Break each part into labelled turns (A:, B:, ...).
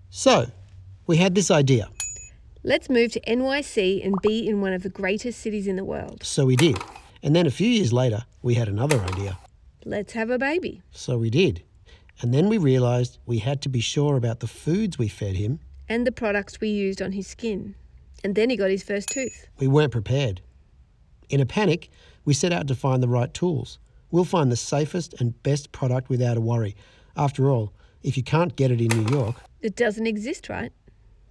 A: So, we had this idea.
B: Let's move to NYC and be in one of the greatest cities in the world.
A: So we did. And then a few years later, we had another idea.
B: Let's have a baby.
A: So we did. And then we realised we had to be sure about the foods we fed him.
B: And the products we used on his skin. And then he got his first tooth.
A: We weren't prepared. In a panic, we set out to find the right tools. We'll find the safest and best product without a worry. After all, if you can't get it in New York...
B: It doesn't exist, right?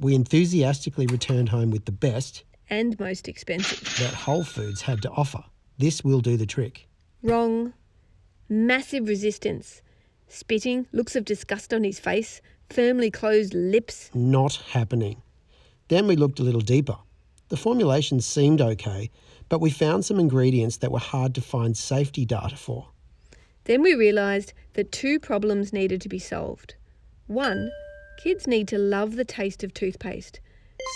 A: We enthusiastically returned home with the best...
B: and most expensive.
A: ...that Whole Foods had to offer. This will do the trick.
B: Wrong. Massive resistance. Spitting, looks of disgust on his face, firmly closed lips.
A: Not happening. Then we looked a little deeper. The formulation seemed okay, but we found some ingredients that were hard to find safety data for.
B: Then we realised that two problems needed to be solved. One, kids need to love the taste of toothpaste,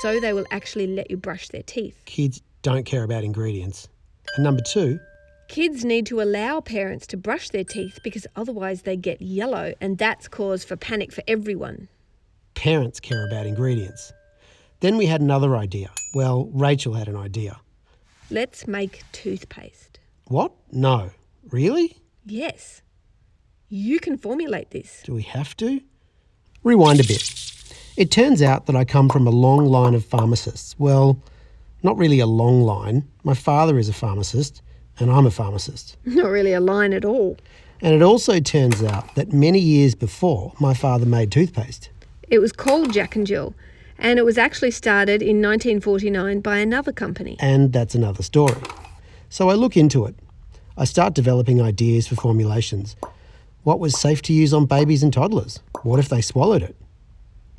B: so they will actually let you brush their teeth.
A: Kids don't care about ingredients. And number two,
B: kids need to allow parents to brush their teeth because otherwise they get yellow, and that's cause for panic for everyone.
A: Parents care about ingredients. Then we had another idea. Well, Rachel had an idea.
B: Let's make toothpaste.
A: What? No. Really?
B: Yes. You can formulate this.
A: Do we have to? Rewind a bit. It turns out that I come from a long line of pharmacists. Well, not really a long line. My father is a pharmacist, and I'm a pharmacist.
B: Not really a line at all.
A: And it also turns out that many years before, my father made toothpaste.
B: It was called Jack and Jill, and it was actually started in 1949 by another company.
A: And that's another story. So I look into it. I start developing ideas for formulations. What was safe to use on babies and toddlers? What if they swallowed it?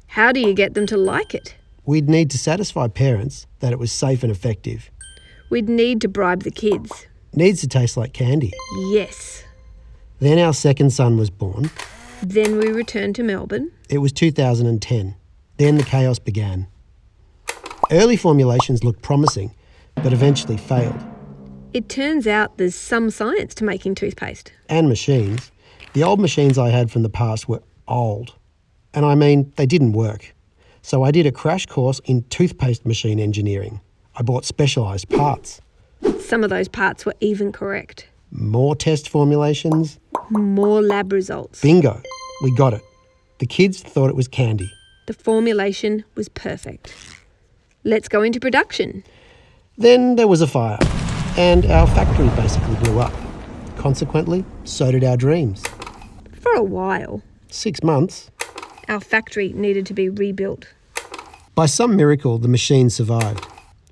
B: How do you get them to like it?
A: We'd need to satisfy parents that it was safe and effective.
B: We'd need to bribe the kids.
A: Needs to taste like candy.
B: Yes.
A: Then our second son was born.
B: Then we returned to Melbourne.
A: It was 2010. Then the chaos began. Early formulations looked promising, but eventually failed.
B: It turns out there's some science to making toothpaste.
A: And machines. The old machines I had from the past were old. And I mean, they didn't work. So I did a crash course in toothpaste machine engineering. I bought specialised parts.
B: Some of those parts were even correct.
A: More test formulations.
B: More lab results.
A: Bingo. We got it. The kids thought it was candy.
B: The formulation was perfect. Let's go into production.
A: Then there was a fire, and our factory basically blew up. Consequently, so did our dreams.
B: For a while.
A: 6 months.
B: Our factory needed to be rebuilt.
A: By some miracle, the machine survived.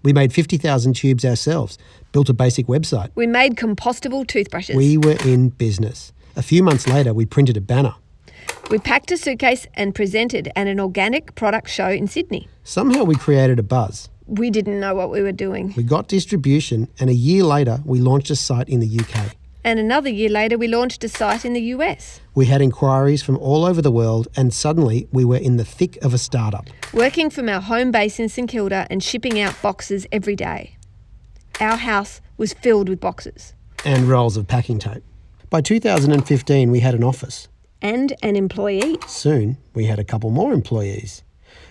A: We made 50,000 tubes ourselves, built a basic website.
B: We made compostable toothbrushes.
A: We were in business. A few months later, we printed a banner.
B: We packed a suitcase and presented at an organic product show in Sydney.
A: Somehow we created a buzz.
B: We didn't know what we were doing.
A: We got distribution, and a year later, we launched a site in the UK.
B: And another year later, we launched a site in the US.
A: We had inquiries from all over the world, and suddenly we were in the thick of a startup.
B: Working from our home base in St Kilda and shipping out boxes every day. Our house was filled with boxes.
A: And rolls of packing tape. By 2015, we had an office.
B: And an employee.
A: Soon, we had a couple more employees.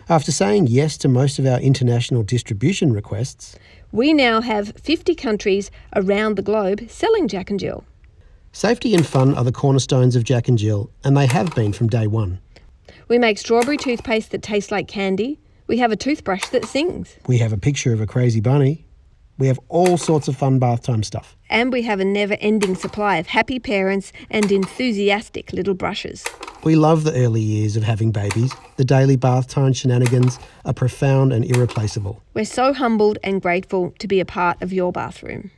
A: After saying yes to most of our international distribution requests,
B: we now have 50 countries around the globe selling Jack and Jill.
A: Safety and fun are the cornerstones of Jack and Jill, and they have been from day one.
B: We make strawberry toothpaste that tastes like candy. We have a toothbrush that sings.
A: We have a picture of a crazy bunny. We have all sorts of fun bath time stuff.
B: And we have a never-ending supply of happy parents and enthusiastic little brushes.
A: We love the early years of having babies. The daily bath time shenanigans are profound and irreplaceable.
B: We're so humbled and grateful to be a part of your bathroom.